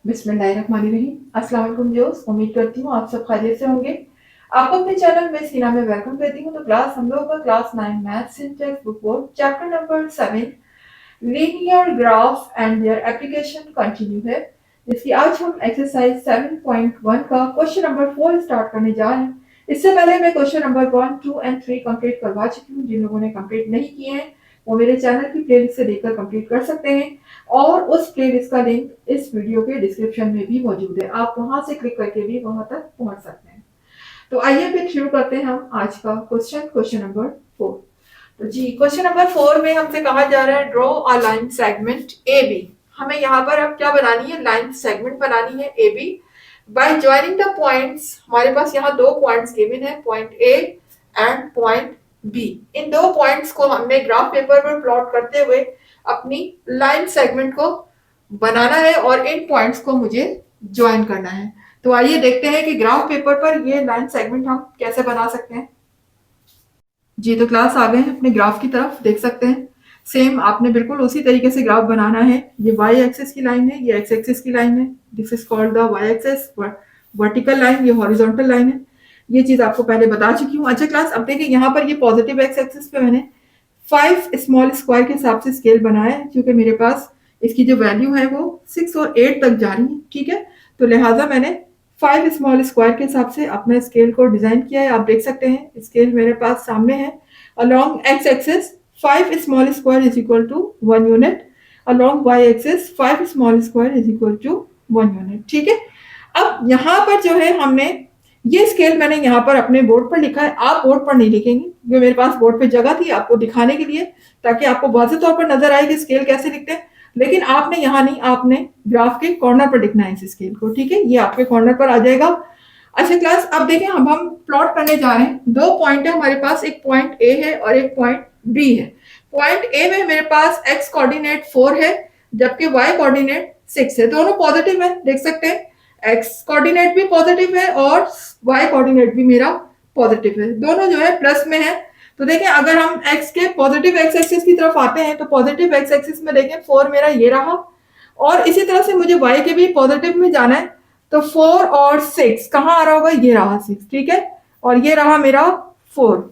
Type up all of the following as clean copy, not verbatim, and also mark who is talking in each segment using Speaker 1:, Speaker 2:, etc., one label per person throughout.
Speaker 1: बिस्मिल्लाहिर्रहमानिर्रहीम। अस्सलाम वालेकुम दोस्त, उम्मीद करती हूँ आप सब खैरियत से होंगे। आपको अपने चैनल में सीना में वेलकम करती हूँ। तो क्लास हम लोग का class 9 math syntax book board chapter number 7 linear graph and their application continue है, जिसकी आज हम एक्सरसाइज 7.1 का क्वेश्चन नंबर 4 स्टार्ट करने जा रहे हैं। इससे पहले मैं क्वेश्चन नंबर 1, 2 एंड 3 कंप्लीट करवा चुकी हूँ। जिन लोगों ने कंप्लीट नहीं किए हैं वो मेरे चैनल की प्लेलिस्ट से देखकर कंप्लीट कर सकते हैं, और उस प्लेलिस्ट का लिंक इस वीडियो के डिस्क्रिप्शन में भी मौजूद है। आप वहां से क्लिक करके भी वहां तक पहुंच सकते हैं। तो आइए फिर शुरू करते हैं हम आज का क्वेश्चन नंबर 4। तो जी, क्वेश्चन नंबर 4 में हमसे कहा जा रहा है draw a line segment A B. हमें यहाँ पर अब क्या बनानी है, लाइन सेगमेंट बनानी है A B by joining the points. हमारे पास यहाँ दो पॉइंट्स गिवन है, point A and point B. इन दो पॉइंट्स को हमने ग्राफ पेपर पर प्लॉट करते हुए अपनी लाइन सेगमेंट को बनाना है और इन पॉइंट्स को मुझे ज्वाइन करना है। तो आइए देखते हैं कि ग्राफ पेपर पर ये लाइन सेगमेंट हम कैसे बना सकते हैं। जी, तो क्लास आ गए हैं अपने ग्राफ की तरफ, देख सकते हैं। सेम आपने बिल्कुल उसी तरीके से ग्राफ बनाना है। ये वाई एक्सिस की लाइन है, ये एक्स एक्सिस की लाइन है। This is called the y axis, vertical line, ये हॉरिजॉन्टल लाइन है। ये चीज आपको पहले बता चुकी हूँ। अच्छा क्लास, अब देखिए यहाँ पर ये पॉजिटिव एक्स एक्सिस पे मैंने 5 स्मॉल स्क्वायर के हिसाब से स्केल बनाया है, क्योंकि मेरे पास इसकी जो वैल्यू है वो 6 और 8 तक जा रही है। ठीक है, तो लिहाजा मैंने 5 स्मॉल स्क्वायर के हिसाब से अपना स्केल को डिजाइन किया है। आप देख सकते हैं स्केल मेरे पास सामने है। along x axis 5 small square is equal to 1 unit, along y axis 5 small square is equal to 1 unit। ठीक है, अब यहाँ पर जो है हमने ये स्केल मैंने यहाँ पर अपने बोर्ड पर लिखा है। आप बोर्ड पर नहीं लिखेंगे, जो मेरे पास बोर्ड पे जगह थी आपको दिखाने के लिए, ताकि आपको वाज़ेह तौर पर नजर आए कि स्केल कैसे लिखते हैं। लेकिन आपने यहाँ नहीं, आपने ग्राफ के कॉर्नर पर लिखना है इस स्केल को। ठीक है, ये आपके कॉर्नर पर आ जाएगा। अच्छा क्लास, अब देखें हम प्लॉट करने जा रहे हैं। दो पॉइंट है हमारे पास, एक पॉइंट ए है और एक पॉइंट बी है। पॉइंट ए में मेरे पास एक्स कोऑर्डिनेट 4 है, जबकि वाई कोऑर्डिनेट 6 है। दोनों पॉजिटिव है, देख सकते हैं। एक्स कोऑर्डिनेट भी पॉजिटिव है और वाई कोऑर्डिनेट भी मेरा पॉजिटिव है, दोनों जो है प्लस में है। तो देखें, अगर हम एक्स के पॉजिटिव एक्स एक्सिस की तरफ आते हैं तो पॉजिटिव एक्स एक्सिस में देखें 4 मेरा ये रहा, और इसी तरह से मुझे वाई के भी पॉजिटिव में जाना है। तो 4 और 6 कहाँ आ रहा होगा, ये रहा 6। ठीक है, और ये रहा मेरा 4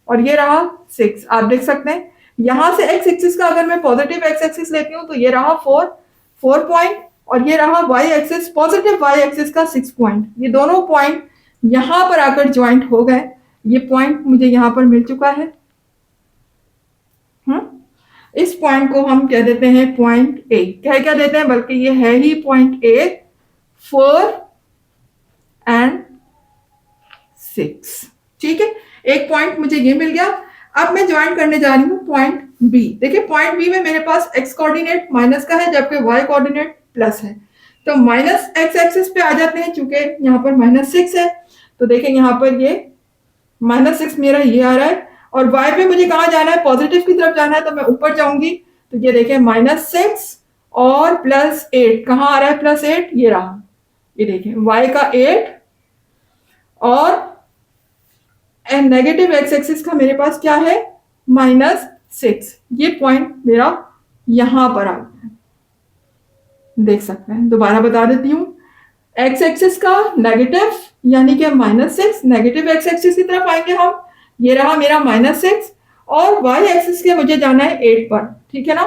Speaker 1: और ये रहा 6। आप देख सकते हैं यहां से एक्स एक्सिस का अगर मैं पॉजिटिव एक्स एक्सिस लेती हूँ तो ये रहा 4 पॉइंट, और ये रहा y axis, positive y axis का 6 पॉइंट। ये दोनों पॉइंट यहां पर आकर ज्वाइंट हो गए। ये पॉइंट मुझे यहां पर मिल चुका है। इस पॉइंट को हम कह देते हैं पॉइंट ए। क्या देते हैं, बल्कि ये है ही पॉइंट ए, 4 एंड 6। ठीक है, एक पॉइंट मुझे ये मिल गया। अब मैं ज्वाइन करने जा रही हूँ पॉइंट बी। देखिए पॉइंट बी में मेरे पास एक्स कोऑर्डिनेट माइनस का है, जबकि वाई कोऑर्डिनेट प्लस है। तो माइनस एक्स एक्सिस पे आ जाते हैं, चूंकि यहाँ पर -6 है। तो देखें यहाँ पर ये -6 मेरा ये आ रहा है, और वाई पे मुझे कहाँ जाना है, पॉजिटिव की तरफ जाना है। तो मैं ऊपर जाऊंगी तो ये देखें -6 और +8 कहाँ आ रहा है, +8 ये रहा। ये देखें वाई का 8 और नेगेटिव एक्स एक्सिस का मेरे पास क्या है, -6। ये पॉइंट मेरा यहां पर आ गया, देख सकते हैं। दोबारा बता देती हूँ, एक्स एक्सिस का नेगेटिव यानी कि -6, नेगेटिव एक्स एक्सिस की तरफ आएंगे हम। ये रहा मेरा -6, और वाई एक्सिस के मुझे जाना है 8 पर। ठीक है ना,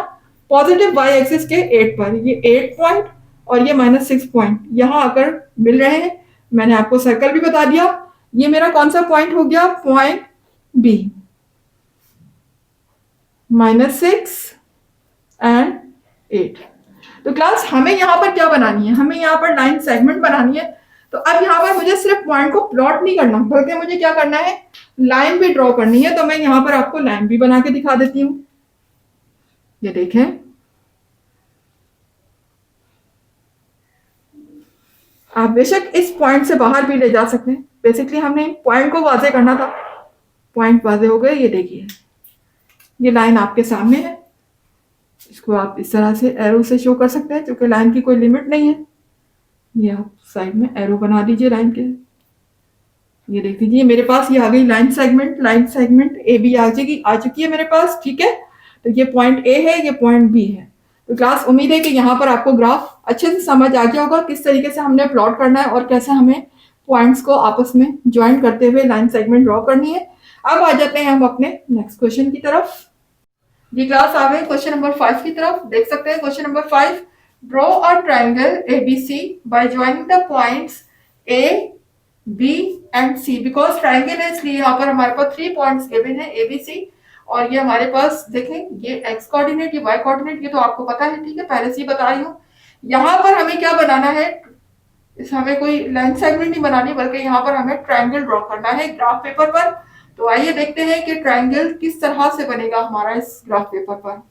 Speaker 1: पॉजिटिव वाई एक्सिस के 8 पर। ये 8 पॉइंट और ये -6 पॉइंट यहां आकर मिल रहे हैं। मैंने आपको सर्कल भी बता दिया। ये मेरा कौन सा पॉइंट हो गया, पॉइंट बी, -6 एंड 8। तो क्लास हमें यहाँ पर क्या बनानी है, हमें यहाँ पर लाइन सेगमेंट बनानी है। तो अब यहाँ पर मुझे सिर्फ पॉइंट को प्लॉट नहीं करना, बल्कि मुझे क्या करना है, लाइन भी ड्रॉ करनी है। तो मैं यहाँ पर आपको लाइन भी बना के दिखा देती हूँ। ये देखें, आप बेशक इस पॉइंट से बाहर भी ले जा सकते हैं। बेसिकली हमने पॉइंट को वाजे करना था, पॉइंट वाजे हो गए। ये देखिए, ये लाइन आपके सामने है। इसको आप इस तरह से एरो से शो कर सकते हैं, क्योंकि लाइन की कोई लिमिट नहीं है। ये आप साइड में एरो बना दीजिए लाइन के। ये देख लीजिए मेरे पास ये आ गई line segment. Line segment A B आ चुकी है मेरे पास। ठीक है, तो ये पॉइंट ए है, ये पॉइंट बी है। तो क्लास उम्मीद है कि यहाँ पर आपको ग्राफ अच्छे से समझ आ गया होगा किस तरीके से हमने प्लॉट करना है और कैसे हमें पॉइंट्स को आपस में ज्वाइन करते हुए लाइन सेगमेंट ड्रॉ करनी है। अब आ जाते हैं हम अपने नेक्स्ट क्वेश्चन की तरफ। ये क्लास आ गए क्वेश्चन नंबर 5 की तरफ। देख सकते हैं question number 5, draw a triangle ABC by joining the points A B and C. Because triangle है इसलिए यहाँ पर हमारे पास 3 पॉइंट्स गिवन है ए बी सी, और ये हमारे पास देखें ये एक्स कोऑर्डिनेट, ये वाई कोऑर्डिनेट, ये तो आपको पता है, ठीक है, पहले से ही बता रही हूँ। यहाँ पर हमें क्या बनाना है, हमें कोई लाइन सेगमेंट नहीं बनानी, बल्कि यहाँ पर हमें ट्रायंगल ड्रॉ करना है ग्राफ पेपर पर। तो आइए देखते हैं कि ट्रायंगल किस तरह से बनेगा हमारा इस ग्राफ पेपर पर।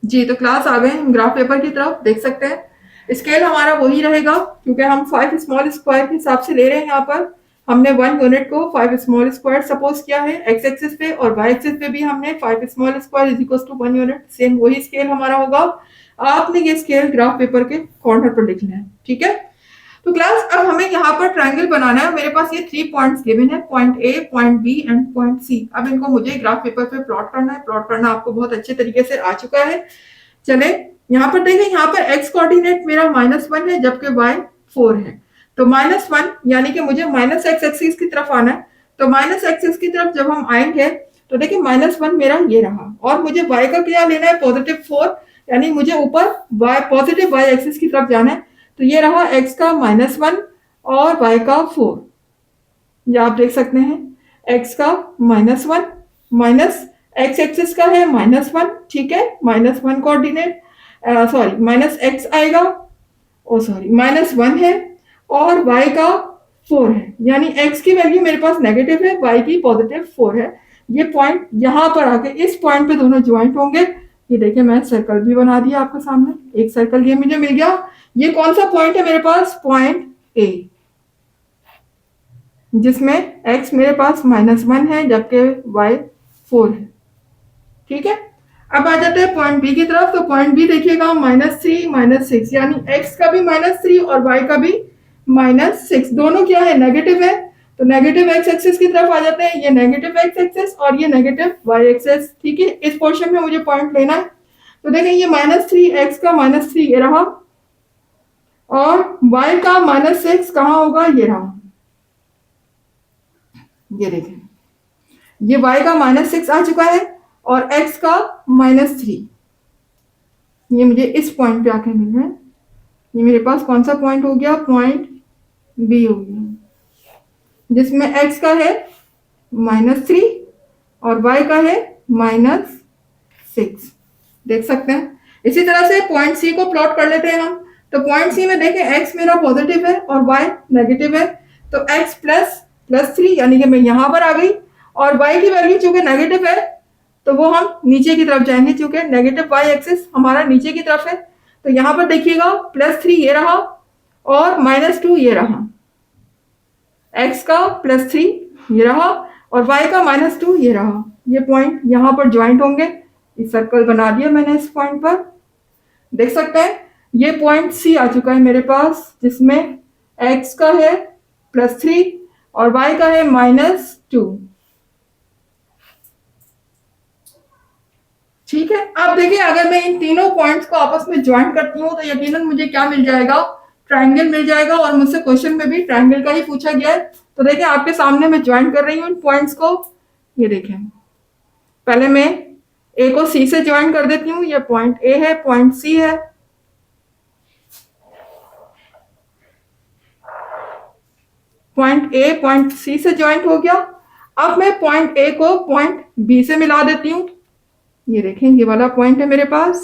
Speaker 1: जी तो क्लास आ गए ग्राफ पेपर की तरफ। देख सकते हैं स्केल हमारा वही रहेगा क्योंकि हम 5 स्मॉल स्क्वायर के हिसाब से ले रहे हैं। यहाँ पर हमने 1 यूनिट को 5 स्मॉल स्क्वायर सपोज किया है एक्स एक्सिस पे, और वाई एक्सिस पे भी हमने 5 small square is equal to 1 unit, same वही स्केल हमारा होगा। आपने ये स्केल ग्राफ पेपर के कॉर्नर पर लिखना है, ठीक है। तो क्लास अब हमें यहाँ पर ट्रायंगल बनाना है। मेरे पास ये 3 पॉइंट्स गिवन है, point A, point B and point C. अब इनको मुझे ग्राफ पेपर पे प्लॉट करना है। प्लॉट करना आपको बहुत अच्छे तरीके से आ चुका है। चले यहाँ पर देखें, यहाँ पर एक्स कोऑर्डिनेट मेरा -1 है जबकि वाई 4 है। तो -1 यानी कि मुझे माइनस एक्स एक्सिस की तरफ आना है। तो माइनस एक्सिस की तरफ जब हम आएंगे तो देखिए -1 मेरा ये रहा, और मुझे वाई का क्या लेना है, +4, यानी मुझे ऊपर वाई पॉजिटिव वाई एक्सिस की तरफ जाना है। तो ये रहा x का -1 और y का 4। ये आप देख सकते हैं x का -1 माइनस x एक्सिस का है -1, ठीक है, -1 कोऑर्डिनेट, सॉरी -x आएगा, ओ सॉरी -1 है, और y का 4 है, यानी x की वैल्यू मेरे पास नेगेटिव है, y की +4 है। ये पॉइंट यहाँ पर आके इस पॉइंट पे दोनों ज्वाइंट होंगे। ये देखिए मैं सर्कल भी बना दिया आपके सामने, एक सर्कल ये मुझे मिल गया। ये कौन सा पॉइंट है मेरे पास, पॉइंट ए, जिसमें x मेरे पास -1 है जबकि y 4 है, ठीक है। अब आ जाते हैं पॉइंट बी की तरफ। तो पॉइंट बी देखिएगा -3 -6, यानी x का भी -3 और y का भी -6, दोनों क्या है, नेगेटिव है। तो नेगेटिव x एक्सिस की तरफ आ जाते हैं, ये नेगेटिव x एक्सिस और ये नेगेटिव y एक्सिस, ठीक है। इस पोर्शन में मुझे पॉइंट लेना है। तो देखें ये -3, x का -3 ये रहा, और y का -6 कहाँ होगा, ये रहा, ये देखें ये y का -6 आ चुका है और x का -3, ये मुझे इस पॉइंट पे आके मिल रहा है। ये मेरे पास कौन सा पॉइंट हो गया, पॉइंट बी हो गया, जिसमें x का है -3 और y का है -6। देख सकते हैं। इसी तरह से पॉइंट सी को प्लॉट कर लेते हैं हम। तो पॉइंट सी में देखें x मेरा पॉजिटिव है और y नेगेटिव है। तो x +3 यानी कि मैं यहां पर आ गई, और y की वैल्यू चूंकि नेगेटिव है तो वो हम नीचे की तरफ जाएंगे, चूंकि नेगेटिव y एक्सिस हमारा नीचे की तरफ है। तो यहां पर देखिएगा +3 ये रहा और -2 ये रहा, x का +3 ये रहा और y का -2 ये रहा। ये पॉइंट यहां पर ज्वाइंट होंगे। इस सर्कल बना दिया मैंने इस पॉइंट पर। देख सकते हैं ये पॉइंट सी आ चुका है मेरे पास, जिसमें x का है +3 और y का है -2, ठीक है। अब देखिए अगर मैं इन तीनों पॉइंट्स को आपस में ज्वाइंट करती हूँ तो यकीनन मुझे क्या मिल जाएगा, ट्रायंगल मिल जाएगा। और मुझसे क्वेश्चन में भी ट्रायंगल का ही पूछा गया है। तो देखिए आपके सामने मैं ज्वाइंट कर रही हूँ इन पॉइंट्स को। ये देखें, पहले मैं ए को सी से ज्वाइन कर देती हूँ। ये पॉइंट ए है, पॉइंट सी है, पॉइंट ए पॉइंट सी से ज्वाइंट हो गया। अब मैं पॉइंट ए को पॉइंट बी से मिला देती हूँ। ये देखें ये वाला पॉइंट है मेरे पास,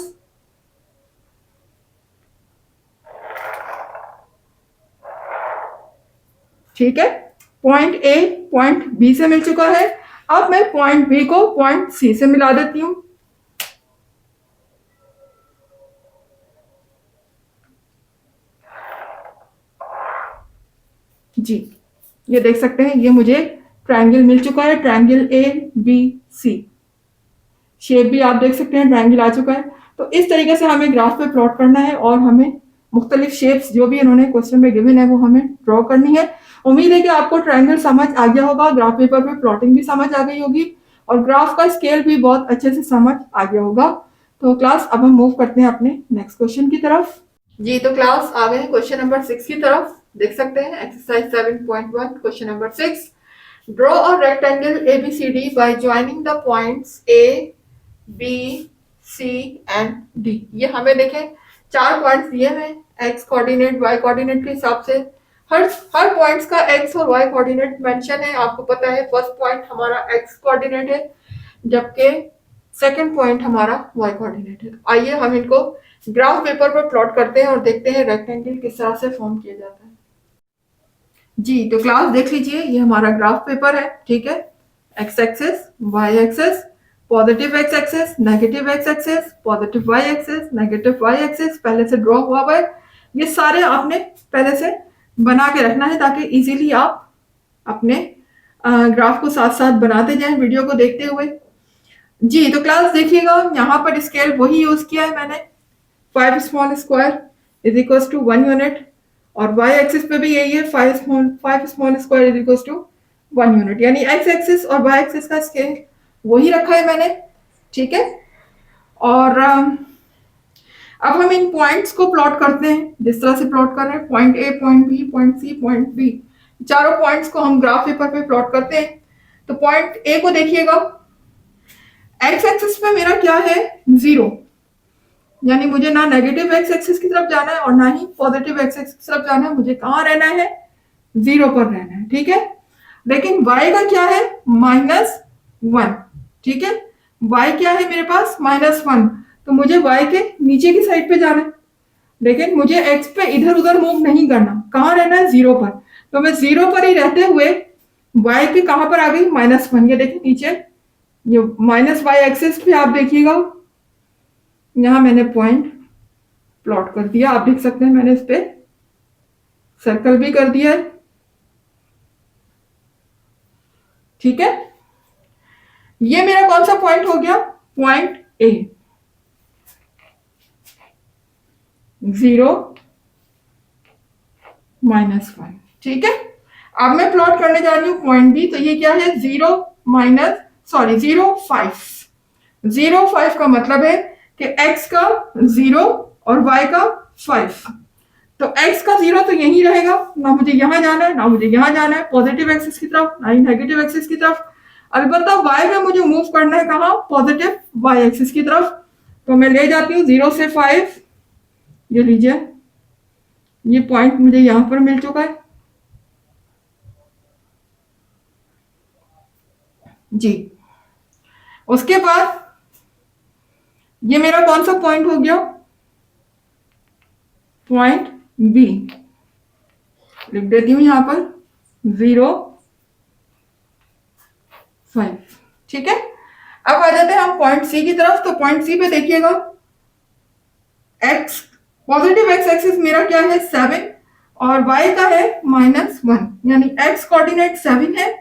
Speaker 1: ठीक है। पॉइंट ए पॉइंट बी से मिल चुका है। अब मैं पॉइंट बी को पॉइंट सी से मिला देती हूँ। जी ये देख सकते हैं ये मुझे ट्रायंगल मिल चुका है, triangle A B C. Shape भी आप देख सकते हैं ट्रायंगल आ चुका है। तो इस तरीके से हमें ग्राफ पे प्लॉट करना है और हमें मुख्तलिफ शेप्स जो भी इन्होंने क्वेश्चन में गिवन है वो हमें ड्रॉ करनी है। उम्मीद है कि आपको ट्रायंगल समझ आ गया होगा, ग्राफ पेपर पे प्लॉटिंग भी समझ आ गई होगी और ग्राफ का स्केल भी बहुत अच्छे से समझ आ गया होगा। तो क्लास अब हम मूव करते हैं अपने नेक्स्ट क्वेश्चन की तरफ। जी तो क्लास आ गए क्वेश्चन नंबर 6 की तरफ। देख सकते हैं exercise 7.1 question number 6। Draw a rectangle ABCD bye joining the points A, B, C and D। ये हमें देखें 4 पॉइंट्स दिए हैं एक्स कोऑर्डिनेट वाई कोऑर्डिनेट के हिसाब से। हर पॉइंट्स का एक्स और वाई कोऑर्डिनेट मेंशन है। आपको पता है फर्स्ट पॉइंट हमारा एक्स कोऑर्डिनेट है जबकि सेकंड पॉइंट हमारा वाई कोऑर्डिनेट है। आइए हम इनको ग्राफ पेपर पर प्लॉट करते हैं और देखते हैं रेक्टेंगल किस तरह से फॉर्म किया जाता है। जी तो क्लास देख लीजिए, ये हमारा ग्राफ पेपर है, ठीक है। X axes, y axes, positive x axes, negative x axes, positive y axes, negative y axes पहले से ड्रॉ हुआ हुआ है। ये सारे आपने पहले से बना के रखना है ताकि इजीली आप अपने ग्राफ को साथ साथ बनाते जाएं वीडियो को देखते हुए। जी तो क्लास देखिएगा, यहाँ पर स्केल वही यूज किया है मैंने, 5 small square is equal to 1 unit, और वाई एक्सिस पे भी यही है 5 small square is equal to 1 unit, यानी एक्स एक्सिस और वाई एक्सिस का स्केल वही रखा है मैंने, ठीक है। और अब हम इन पॉइंट्स को प्लॉट करते हैं जिस तरह से प्लॉट कर रहे हैं, point A, point B, point C, point D, चारों पॉइंट्स को हम ग्राफ पेपर पे प्लॉट करते हैं। तो पॉइंट ए को देखिएगा, एक्स एक्सिस पे मेरा क्या है 0, यानी मुझे ना नेगेटिव एक्स एक्सिस की तरफ जाना है और ना ही पॉजिटिव एक्स एक्सिस की तरफ जाना है, मुझे कहाँ रहना है 0 पर रहना है, ठीक है। लेकिन y का क्या है -1, ठीक है। y क्या है मेरे पास -1, तो मुझे y के नीचे की साइड पे जाना है, लेकिन मुझे x पे इधर उधर मूव नहीं करना, कहाँ रहना है 0 पर। तो मैं 0 पर ही रहते हुए y की कहाँ पर आ गई -1, ये देखिए नीचे ये -y एक्सिस पे आप देखिएगा, यहां मैंने पॉइंट प्लॉट कर दिया, आप देख सकते हैं मैंने इस पे सर्कल भी कर दिया है, ठीक है। ये मेरा कौन सा पॉइंट हो गया, पॉइंट ए, 0 -1, ठीक है। अब मैं प्लॉट करने जा रही हूँ पॉइंट बी, तो ये क्या है 0 5 का मतलब है कि x का 0 और y का 5, तो x का 0 तो यही रहेगा, ना मुझे यहां जाना है ना मुझे यहां जाना है पॉजिटिव एक्सिस की तरफ, ना ही नेगेटिव एक्सिस की तरफ। अलबत्ता y में मुझे मूव करना है कहाँ, पॉजिटिव y एक्सिस की तरफ। तो मैं ले जाती हूँ 0 से 5, ये लीजिए, ये पॉइंट मुझे यहां पर मिल चुका है जी। उसके बाद ये मेरा कौन सा पॉइंट हो गया, पॉइंट बी, लिख देती हूं यहां पर 0 5, ठीक है। अब आ जाते हैं हम पॉइंट सी की तरफ। तो पॉइंट सी पे देखिएगा, एक्स पॉजिटिव एक्स एक्सिस मेरा क्या है 7 और y का है -1, यानी x कोऑर्डिनेट 7 है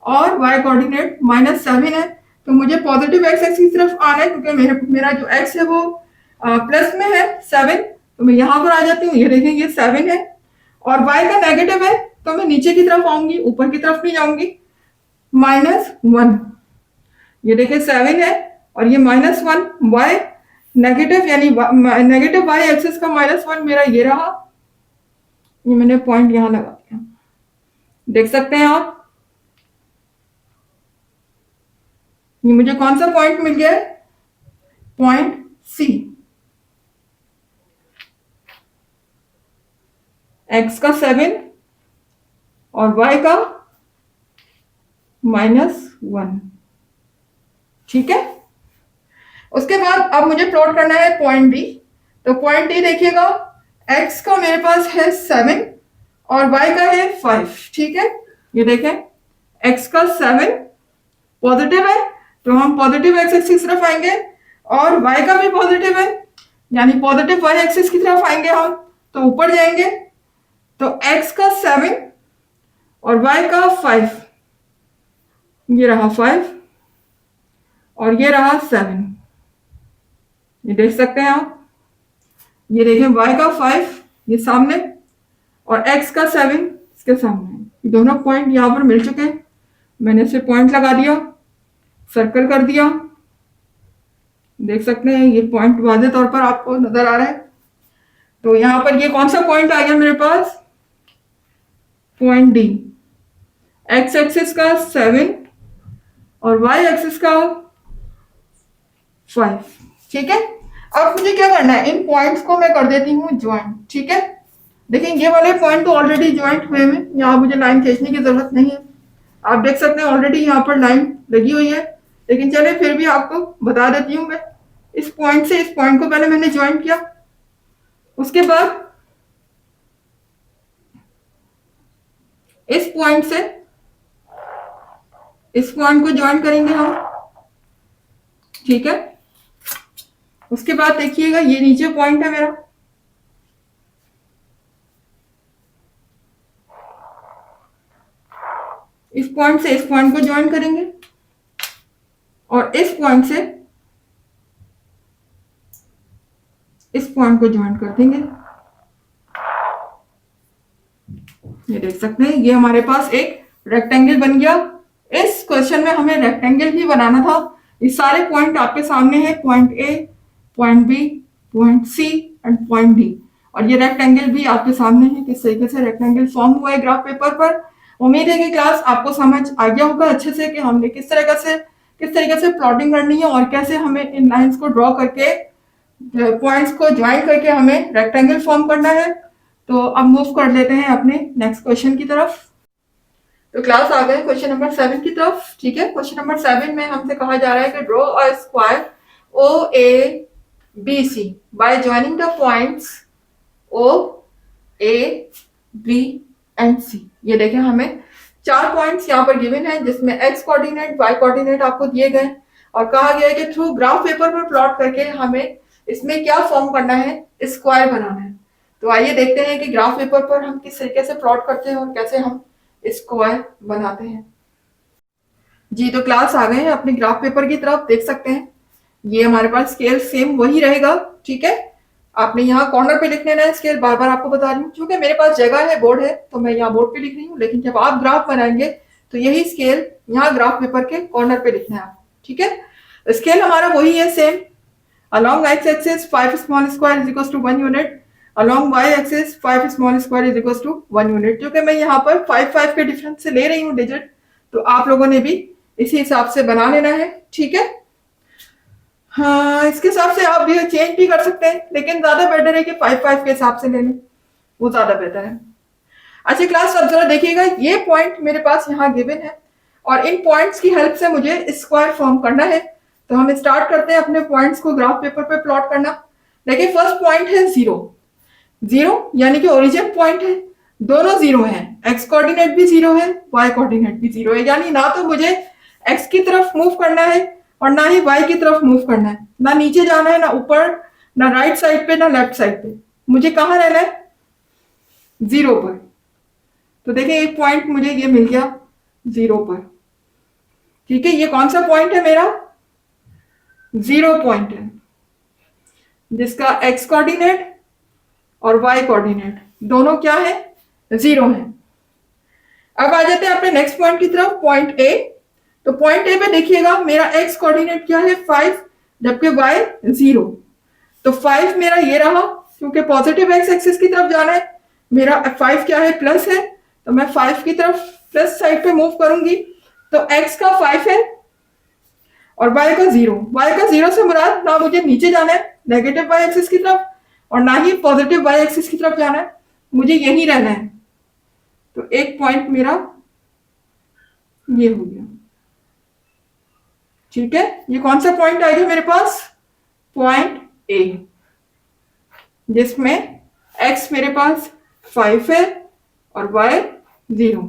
Speaker 1: और y कोऑर्डिनेट -7 है। तो मुझे पॉजिटिव एक्स एक्सिस की तरफ आना है क्योंकि मेरा जो x है वो प्लस में है 7, तो मैं यहां पर आ जाती हूँ, ये देखें ये 7 है, और y का नेगेटिव है तो मैं नीचे की तरफ आऊंगी, ऊपर की तरफ नहीं जाऊंगी, -1, ये देखें 7 है और ये -1, y नेगेटिव यानी नेगेटिव वाई एक्सिस का -1 मेरा ये रहा, ये मैंने पॉइंट यहां लगा दिया, देख सकते हैं आप, ये मुझे कौन सा पॉइंट मिल गया है, पॉइंट सी। एक्स का 7 और y का -1, ठीक है। उसके बाद अब मुझे प्लॉट करना है पॉइंट डी। तो पॉइंट डी देखिएगा, x का मेरे पास है 7 और y का है 5, ठीक है। ये देखें x का 7 पॉजिटिव है तो हम पॉजिटिव एक्स एक्सिस की तरफ आएंगे, और y का भी पॉजिटिव है यानी पॉजिटिव y एक्सिस की तरफ आएंगे हम, तो ऊपर जाएंगे। तो x का 7 और y का 5, ये रहा 5 और ये रहा 7, ये देख सकते हैं आप, ये देखें y का 5 ये सामने और x का 7 इसके सामने, दोनों पॉइंट यहां पर मिल चुके हैं। मैंने इसे पॉइंट लगा दिया, सर्कल कर दिया, देख सकते हैं ये पॉइंट वाज़े तौर पर आपको नजर आ रहा है। तो यहाँ पर ये कौन सा पॉइंट आ गया मेरे पास, पॉइंट डी। एक्स एक्सिस का 7 और वाई एक्सिस का 5। ठीक है, अब मुझे क्या करना है, इन पॉइंट्स को मैं कर देती हूँ ज्वाइंट। ठीक है, देखिए ये वाले पॉइंट तो ऑलरेडी ज्वाइंट हुए हैं, यहाँ मुझे लाइन खींचने की जरूरत नहीं है। आप देख सकते हैं ऑलरेडी यहाँ पर लाइन लगी हुई है, लेकिन चलिए फिर भी आपको बता देती हूँ मैं। इस पॉइंट से इस पॉइंट को पहले मैंने ज्वाइंट किया, उसके बाद इस पॉइंट से इस पॉइंट को ज्वाइन करेंगे हम। ठीक है, उसके बाद देखिएगा ये नीचे पॉइंट है मेरा, इस पॉइंट से इस पॉइंट को ज्वाइन करेंगे और इस पॉइंट से इस पॉइंट को ज्वाइन कर देंगे। ये देख सकते हैं ये हमारे पास एक रेक्टेंगल बन गया। इस क्वेश्चन में हमें रेक्टेंगल ही बनाना था। ये सारे पॉइंट आपके सामने हैं, point A, point B, point C and point D. और ये रेक्टेंगल भी आपके सामने है, किस तरीके से रेक्टेंगल फॉर्म हुआ है ग्राफ पेपर पर। उम्मीद है कि क्लास आपको समझ आ गया होगा अच्छे से कि हमने किस तरीके से प्लॉटिंग करनी है और कैसे हमें इन लाइंस को ड्रॉ करके पॉइंट्स को ज्वाइन करके हमें रेक्टेंगल फॉर्म करना है। तो अब मूव कर लेते हैं अपने नेक्स्ट क्वेश्चन की तरफ। तो क्लास आ गए क्वेश्चन नंबर 7 की तरफ। ठीक है, क्वेश्चन नंबर 7 में हमसे कहा जा रहा है कि draw a square O A B C by joining the points O A B and C. ये देखें हमें 4 पॉइंट्स यहाँ पर गिवन है, जिसमें एक्स कोऑर्डिनेट, वाई कोऑर्डिनेट आपको दिए गए और कहा गया है कि थ्रू ग्राफ पेपर पर प्लॉट करके हमें इसमें क्या फॉर्म करना है, स्क्वायर बनाना है। तो आइए देखते हैं कि ग्राफ पेपर पर हम किस तरीके से प्लॉट करते हैं और कैसे हम स्क्वायर बनाते हैं। जी, तो क्लास आ गए हैं अपने ग्राफ पेपर की तरफ। देख सकते हैं ये हमारे पास स्केल सेम वही रहेगा। ठीक है, आपने यहाँ कॉर्नर पे लिख लेना है स्केल, बार बार आपको बता रही हूँ, क्योंकि मेरे पास जगह है, बोर्ड है, तो मैं यहाँ बोर्ड पे लिख रही हूँ। लेकिन जब आप ग्राफ बनाएंगे तो यही स्केल यहाँ ग्राफ पेपर के कॉर्नर पे लिखना है आप। ठीक है, स्केल हमारा वही है same. along x axis 5 small square is equals to 1 unit, along y axis 5 small square is equals to 1 unit। क्योंकि मैं यहाँ पर 5 के डिफरेंस से ले रही हूँ डिजिट, तो आप लोगों ने भी इसी हिसाब से बना लेना है। ठीक है, हाँ, इसके हिसाब से आप भी चेंज भी कर सकते हैं, लेकिन ज्यादा बेटर है कि 5 के हिसाब से ले लें, वो ज्यादा बेहतर है। अच्छा क्लास, अब जरा देखिएगा, ये पॉइंट मेरे पास यहाँ गिवन है और इन पॉइंट्स की हेल्प से मुझे स्क्वायर फॉर्म करना है। तो हम स्टार्ट करते हैं अपने पॉइंट्स को ग्राफ पेपर पे प्लॉट करना। देखिए फर्स्ट पॉइंट है 0, 0 यानी कि ओरिजिन पॉइंट है, दोनों 0 हैं, एक्स कोऑर्डिनेट भी 0 है, वाई कोऑर्डिनेट भी 0 है। यानी ना तो मुझे एक्स की तरफ मूव करना है और ना ही वाई की तरफ मूव करना है, ना नीचे जाना है, ना ऊपर, ना राइट साइड पे, ना लेफ्ट साइड पे। मुझे कहाँ रहना है, 0 पर। तो देखिए एक पॉइंट मुझे ये मिल गया 0 पर। ठीक है, ये कौन सा पॉइंट है मेरा, 0 पॉइंट है, जिसका एक्स कोऑर्डिनेट और वाई कोऑर्डिनेट दोनों क्या है, 0 है। अब आ जाते हैं अपने नेक्स्ट पॉइंट की तरफ, पॉइंट ए। तो पॉइंट ए पे देखिएगा मेरा एक्स कोऑर्डिनेट क्या है, 5, जबकि वाई 0। तो 5 मेरा ये रहा, क्योंकि पॉजिटिव एक्स एक्सिस की तरफ जाना है, मेरा 5 क्या है, प्लस है, तो मैं 5 की तरफ प्लस साइड पे मूव करूंगी। तो एक्स का 5 है और y का 0। y का 0 से मुराद ना मुझे नीचे जाना है नेगेटिव y एक्सिस की तरफ और ना ही पॉजिटिव y एक्सिस की तरफ जाना है, मुझे यही रहना है। तो एक पॉइंट मेरा ये हो गया। ठीक है, ये कौन सा पॉइंट आ गया मेरे पास, पॉइंट ए, जिसमें x मेरे पास 5 है और y 0।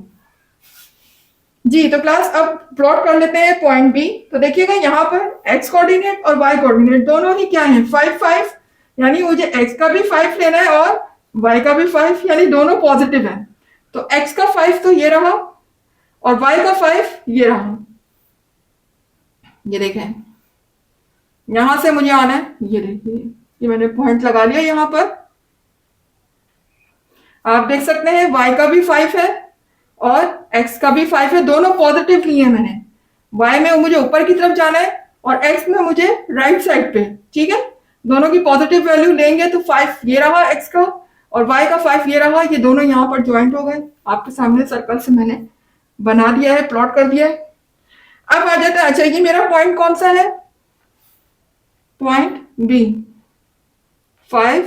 Speaker 1: जी, तो क्लास अब प्लॉट कर लेते हैं पॉइंट बी। तो देखिएगा यहाँ पर एक्स कोऑर्डिनेट और वाई कोऑर्डिनेट दोनों ही क्या है, 5 5, यानी मुझे एक्स का भी 5 लेना है और वाई का भी 5, यानी दोनों पॉजिटिव है। तो एक्स का 5 तो ये रहा और वाई का 5 ये रहा। ये देखें यहां से मुझे आना है, ये देखिए ये मैंने पॉइंट लगा लिया यहाँ पर। आप देख सकते हैं वाई का भी 5 है और एक्स का भी 5 है, दोनों पॉजिटिव लिए मैंने। वाई में मुझे ऊपर की तरफ जाना है और x में मुझे राइट साइड पे, ठीक है। दोनों की पॉजिटिव वैल्यू लेंगे तो 5 ये रहा x का और y का 5 ये रहा, ये दोनों यहाँ पर ज्वाइंट हो गए। आपके सामने सर्कल से मैंने बना दिया है, प्लॉट कर दिया है। अब आ जाता है, अच्छा ये मेरा पॉइंट कौन सा है, पॉइंट बी, 5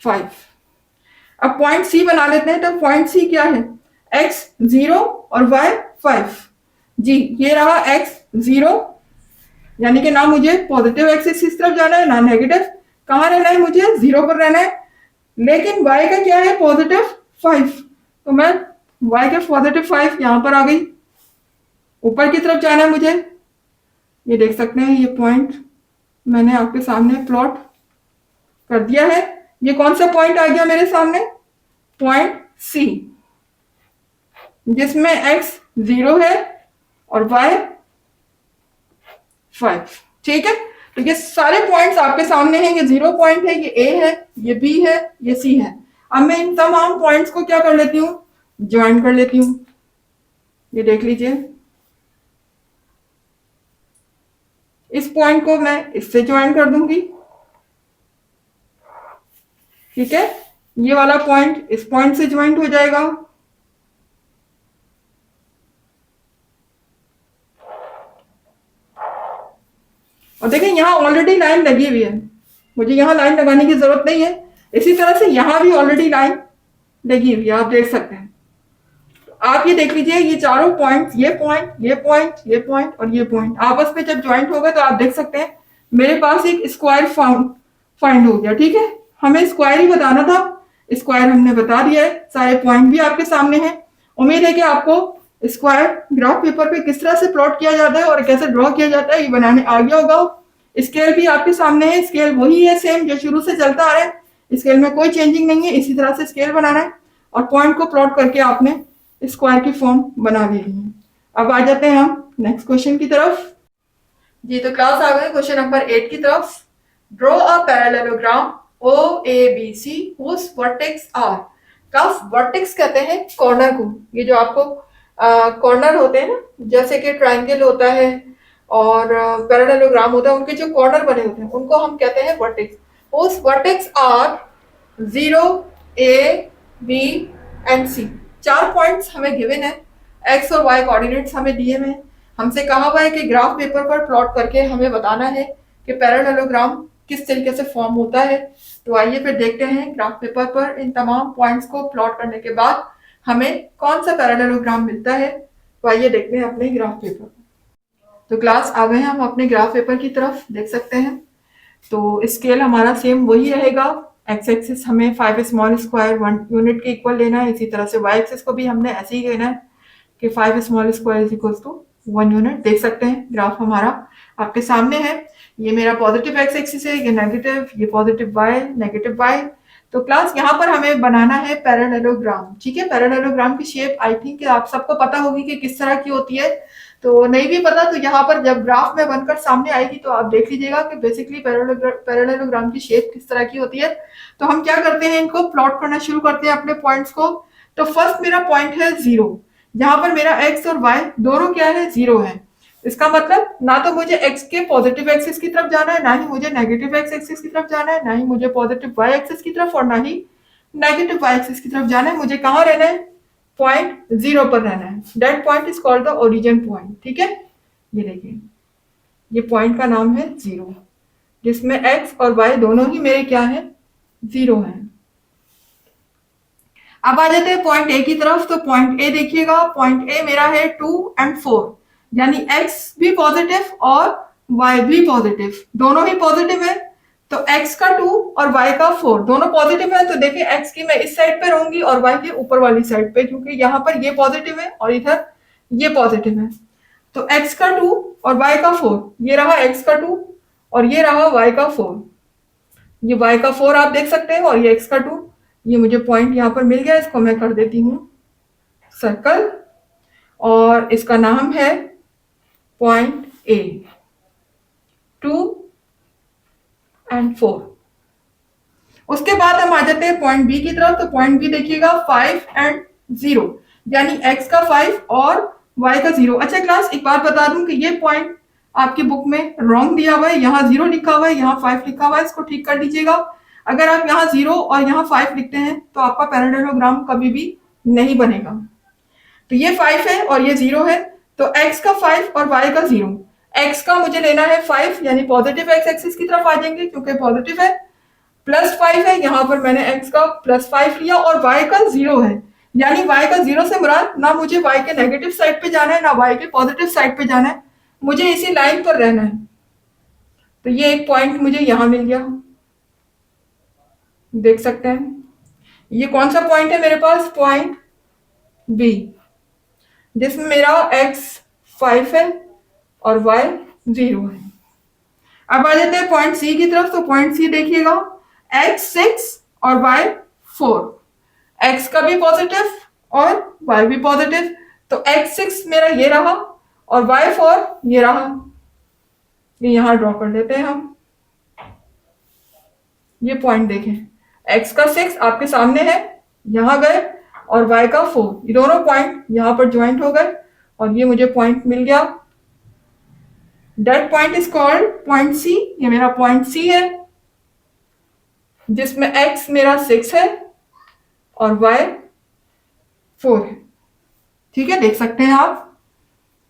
Speaker 1: 5। अब पॉइंट सी बना लेते हैं। तो पॉइंट सी क्या है, x 0 और y 5। जी ये रहा x 0, यानी कि ना मुझे पॉजिटिव एक्सिस इस तरफ जाना है ना नेगेटिव, कहाँ रहना है मुझे 0 पर रहना है। लेकिन y का क्या है, पॉजिटिव 5, तो मैं y के पॉजिटिव 5 यहां पर आ गई। ऊपर की तरफ जाना है मुझे, ये देख सकते हैं, ये पॉइंट मैंने आपके सामने प्लॉट कर दिया है। ये कौन सा पॉइंट आ गया मेरे सामने, पॉइंट सी, जिसमें x 0 है और y 5, ठीक है। तो ये सारे पॉइंट्स आपके सामने हैं, ये 0 पॉइंट है, ये a है, ये b है, ये c है। अब मैं इन तमाम पॉइंट्स को क्या कर लेती हूँ, ज्वाइन कर लेती हूँ। ये देख लीजिए, इस पॉइंट को मैं इससे ज्वाइन कर दूंगी, ठीक है। ये वाला पॉइंट इस पॉइंट से ज्वाइंट हो जाएगा, और देखिए यहाँ ऑलरेडी लाइन लगी हुई है, मुझे यहाँ लाइन लगाने की जरूरत नहीं है। इसी तरह से यहाँ भी ऑलरेडी लाइन लगी हुई है, आप देख सकते हैं। आप ये देख लीजिए, ये चारों पॉइंट, ये पॉइंट, ये पॉइंट, ये पॉइंट और ये पॉइंट आपस में जब ज्वाइंट होगा तो आप देख सकते हैं मेरे पास एक स्क्वायर फाइंड हो गया, ठीक है। हमें स्क्वायर ही बताना था, स्क्वायर हमने बता दिया है, सारे पॉइंट भी आपके सामने हैं। उम्मीद है कि आपको स्क्वायर ग्राफ पेपर पे किस तरह से प्लॉट किया जाता है और कैसे ड्रॉ किया जाता है ये बनाने आ गया होगा। स्केल भी आपके सामने है, स्केल वही है सेम जो शुरू से चलता आ रहा है, स्केल में कोई चेंजिंग नहीं है। इसी तरह से स्केल बनाना है और पॉइंट को प्लॉट करके आपने स्क्वायर की फॉर्म बना ली है। अब आ जाते हैं हम नेक्स्ट क्वेश्चन की तरफ। जी तो क्लास आ गए क्वेश्चन नंबर 8 की तरफ। Draw a parallelogram OABC whose vertex are। Class vertex कहते हैं कॉर्नर को, ये जो आपको कॉर्नर होते हैं ना, जैसे कि ट्राइंगल होता है और पैरेललोग्राम होता है, उनके जो कॉर्नर बने होते हैं उनको हम कहते हैं वर्टेक्स। उस vertex are 0 A B and C। 4 points हमें गिवन है, एक्स और वाई कोऑर्डिनेट्स हमें दिए हुए हैं। हमसे कहा हुआ है कि ग्राफ पेपर पर प्लॉट करके हमें बताना है कि पैरेललोग्राम किस तरीके से फॉर्म होता है। तो आइए फिर देखते हैं ग्राफ पेपर पर इन तमाम पॉइंट्स को प्लॉट करने के बाद हमें कौन सा पैरेललोग्राम मिलता है। तो आइए देखते हैं अपने ग्राफ पेपर। तो क्लास आ गए हैं हम अपने ग्राफ पेपर की तरफ, देख सकते हैं। तो स्केल हमारा सेम वही रहेगा, एक्स एक्सिस हमें 5 स्मॉल स्क्वायर 1 यूनिट के इक्वल लेना है। इसी तरह से वाई एक्सिस को भी हमने ऐसे ही लेना है कि 5 small square is equal to 1 unit. देख सकते हैं ग्राफ हमारा आपके सामने है, ये मेरा पॉजिटिव एक्स एक्सिस है, ये नेगेटिव, ये पॉजिटिव वाई, नेगेटिव वाई। तो क्लास यहाँ पर हमें बनाना है पैरेललोग्राम, ठीक है। पैरेललोग्राम की शेप आई थिंक आप सबको पता होगी कि किस तरह की होती है। तो नहीं भी पता तो यहाँ पर जब ग्राफ में बनकर सामने आएगी तो आप देख लीजिएगा कि बेसिकली पैरेललोग्राम की शेप किस तरह की होती है। तो हम क्या करते हैं, इनको प्लॉट करना शुरू करते हैं अपने पॉइंट्स को। तो फर्स्ट मेरा पॉइंट है 0, जहां पर मेरा x और y दोनों क्या है, 0 है। इसका मतलब ना तो मुझे x के पॉजिटिव एक्सिस की तरफ जाना है, ना ही मुझे नेगेटिव x एक्सिस की तरफ जाना है, ना ही मुझे पॉजिटिव y एक्सिस की तरफ और ना ही नेगेटिव y एक्सिस की तरफ जाना है। मुझे कहाँ रहना है, पॉइंट 0 पर रहना है। That point is called the origin point, ठीक है। ये देखिए, ये पॉइंट का नाम है 0, जिसमें x और y दोनों ही मेरे क्या है, 0 है। अब आ जाते हैं पॉइंट ए की तरफ। तो पॉइंट ए देखिएगा, पॉइंट ए मेरा है 2 और 4, यानी x भी पॉजिटिव और y भी पॉजिटिव, दोनों ही पॉजिटिव है। तो x का 2 और y का 4 दोनों पॉजिटिव है। तो देखिए x की मैं इस साइड पे रहूंगी और y के ऊपर वाली साइड पे, क्योंकि यहाँ पर ये पॉजिटिव है और इधर ये पॉजिटिव है। तो x का 2 और y का 4, ये रहा x का 2 और ये रहा y का 4। ये y का 4 आप देख सकते हैं और ये x का 2। ये मुझे पॉइंट यहाँ पर मिल गया, इसको मैं कर देती हूँ सर्कल और इसका नाम है पॉइंट ए, 2 और 4। उसके बाद हम आ जाते हैं पॉइंट बी की तरफ। तो पॉइंट बी देखिएगा 5 और 0, यानी x का 5 और y का 0। अच्छा क्लास एक बात बता दूं कि ये पॉइंट आपकी बुक में रॉन्ग दिया हुआ है, यहाँ 0 लिखा हुआ है, यहाँ 5 लिखा हुआ है, इसको ठीक कर लीजिएगा। अगर आप यहाँ 0 और यहाँ 5 लिखते हैं तो आपका पैरेललोग्राम कभी भी नहीं बनेगा। तो ये 5 है और ये 0 है, तो x का 5 और y का 0। x का मुझे लेना है 5, यानी पॉजिटिव x एक्सिस की तरफ आ जाएंगे क्योंकि पॉजिटिव है, +5 है, यहाँ पर मैंने x का +5 लिया, और y का 0 है, यानी y का 0 से मुराद ना मुझे y के नेगेटिव साइड पे जाना है ना y के पॉजिटिव साइड पे जाना है, मुझे इसी लाइन पर रहना है। तो ये एक पॉइंट मुझे यहां मिल गया, देख सकते हैं। ये कौन सा पॉइंट है मेरे पास? पॉइंट बी, जिसमें मेरा x 5 है और y 0 है। अब आ जाते हैं पॉइंट सी की तरफ। तो पॉइंट सी देखिएगा, x 6 और y 4, x का भी पॉजिटिव और y भी पॉजिटिव, तो x 6 मेरा ये रहा और y 4 ये रहा। ये यहां ड्रॉ कर देते हैं हम। ये पॉइंट देखें, x का 6 आपके सामने है, यहां गए, और y का 4, ये दोनों पॉइंट यहां पर ज्वाइंट हो गए और ये मुझे पॉइंट मिल गया। That point is called point C. ये मेरा पॉइंट सी है, जिसमें x मेरा 6 है और y 4 है। ठीक है, देख सकते हैं आप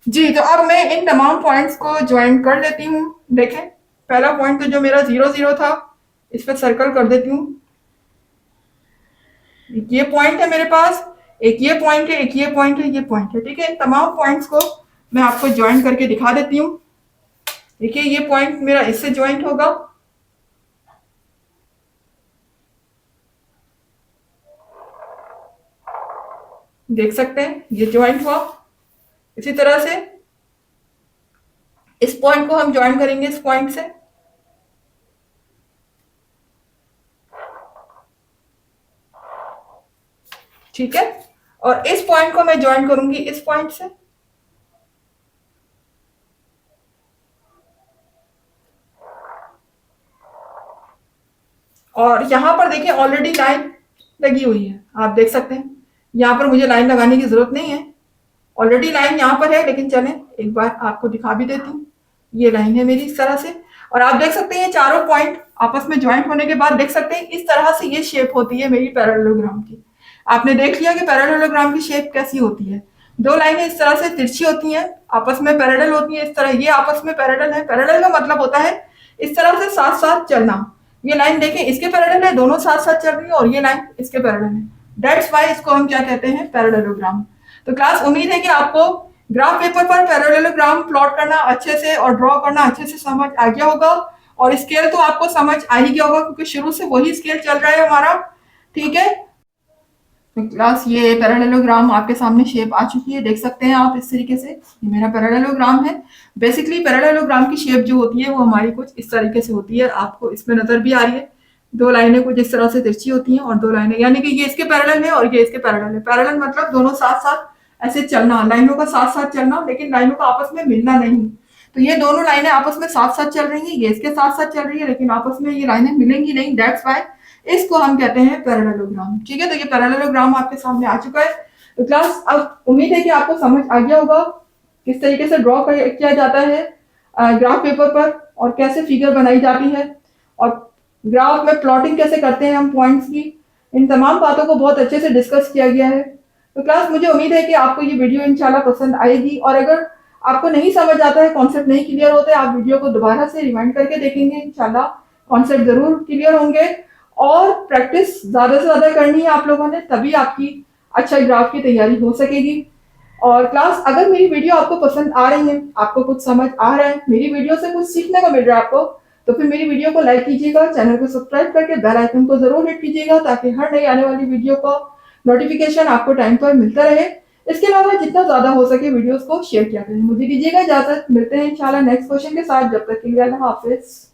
Speaker 1: जी। तो अब मैं इन तमाम पॉइंट्स को ज्वाइन कर देती हूँ। देखें, पहला पॉइंट तो जो मेरा 0 0 था, इस पर सर्कल कर देती हूँ। ये पॉइंट है मेरे पास, एक ये पॉइंट है, एक ये पॉइंट है, ये पॉइंट है। ठीक है, इन तमाम पॉइंट्स को मैं आपको ज्वाइन करके दिखा देती हूँ। देखिए, ये पॉइंट मेरा इससे ज्वाइंट होगा, देख सकते हैं ये ज्वाइंट हुआ। इसी तरह से इस पॉइंट को हम ज्वाइन करेंगे इस पॉइंट से, ठीक है, और इस पॉइंट को मैं ज्वाइन करूंगी इस पॉइंट से, और यहां पर देखिए ऑलरेडी लाइन लगी हुई है, आप देख सकते हैं। यहां पर मुझे लाइन लगाने की जरूरत नहीं है, ऑलरेडी लाइन यहां पर है, लेकिन चलें एक बार आपको दिखा भी देती हूँ। ये लाइन है मेरी इस तरह से, और आप देख सकते हैं ये चारों पॉइंट आपस में ज्वाइंट होने के बाद देख सकते हैं इस तरह से ये शेप होती है मेरी पैरेललोग्राम की। आपने देख लिया कि पैरेललोग्राम की शेप कैसी होती है। दो लाइनें इस तरह से तिरछी होती हैं, आपस में पैरेलल होती हैं, इस तरह ये आपस में पैरेलल है। पैरेलल का मतलब होता है इस तरह से साथ साथ चलना। ये लाइन देखें, इसके पैरेलल है, दोनों साथ साथ चल रही है, और ये लाइन इसके पैरेलल है। दैट्स वाई इसको हम क्या कहते हैं? पैरेललोग्राम। तो क्लास, उम्मीद है कि आपको ग्राफ पेपर पर पैरेललोग्राम प्लॉट करना अच्छे से और ड्रॉ करना अच्छे से समझ आ गया होगा, और स्केल तो आपको समझ आ ही गया होगा क्योंकि शुरू से वही स्केल चल रहा है हमारा। ठीक है, तो क्लास ये पैरेललोग्राम आपके सामने शेप आ चुकी है, देख सकते हैं आप इस तरीके से। ये मेरा पैरेललोग्राम है। बेसिकली पैरेललोग्राम की शेप जो होती है वो हमारी कुछ इस तरीके से होती है, आपको इसमें नजर भी आ रही है। दो लाइनें कुछ इस तरह से तिरछी होती हैं, और दो लाइनें, यानी कि ये इसके पैरेलल है और ये इसके पैरेलल है। पैरेलल मतलब दोनों साथ साथ ऐसे चलना, लाइनों का साथ साथ चलना, लेकिन लाइनों का आपस में मिलना नहीं। तो ये दोनों लाइनें आपस में साथ साथ चल रही हैं, ये इसके साथ साथ चल रही है, लेकिन आपस में ये लाइनें मिलेंगी नहीं। दैट्स वाई इसको हम कहते हैं पैरेललोग्राम। ठीक है, तो ये पैरेललोग्राम आपके सामने आ चुका है। तो क्लास, अब उम्मीद है कि आपको समझ आ गया होगा किस तरीके से ड्रॉ किया जाता है ग्राफ पेपर पर, और कैसे फिगर बनाई जाती है, और ग्राफ में प्लॉटिंग कैसे करते हैं हम पॉइंट्स की। इन तमाम बातों को बहुत अच्छे से डिस्कस किया गया है। तो क्लास, मुझे उम्मीद है कि आपको ये वीडियो इंशाल्लाह पसंद आएगी, और अगर आपको नहीं समझ आता है, कॉन्सेप्ट नहीं क्लियर होते, आप वीडियो को दोबारा से रिवाइंड करके देखेंगे, इंशाल्लाह कॉन्सेप्ट जरूर क्लियर होंगे। और प्रैक्टिस ज्यादा से ज्यादा करनी है आप लोगों ने, तभी आपकी अच्छा ग्राफ की तैयारी हो सकेगी। और क्लास, अगर मेरी वीडियो आपको पसंद आ रही है, आपको कुछ समझ आ रहा है, मेरी वीडियो से कुछ सीखने को मिल रहा है आपको, तो फिर मेरी वीडियो को लाइक कीजिएगा, चैनल को सब्सक्राइब करके बेल आइकन को जरूर हिट कीजिएगा, ताकि हर नई आने वाली वीडियो का नोटिफिकेशन आपको टाइम पर मिलता रहे। इसके अलावा जितना ज्यादा हो सके वीडियोस को शेयर किया करें। मुझे दीजिएगा इजाजत, मिलते हैं इंशाल्लाह नेक्स्ट क्वेश्चन के साथ। जब तक के लिए अल्लाह हाफिज।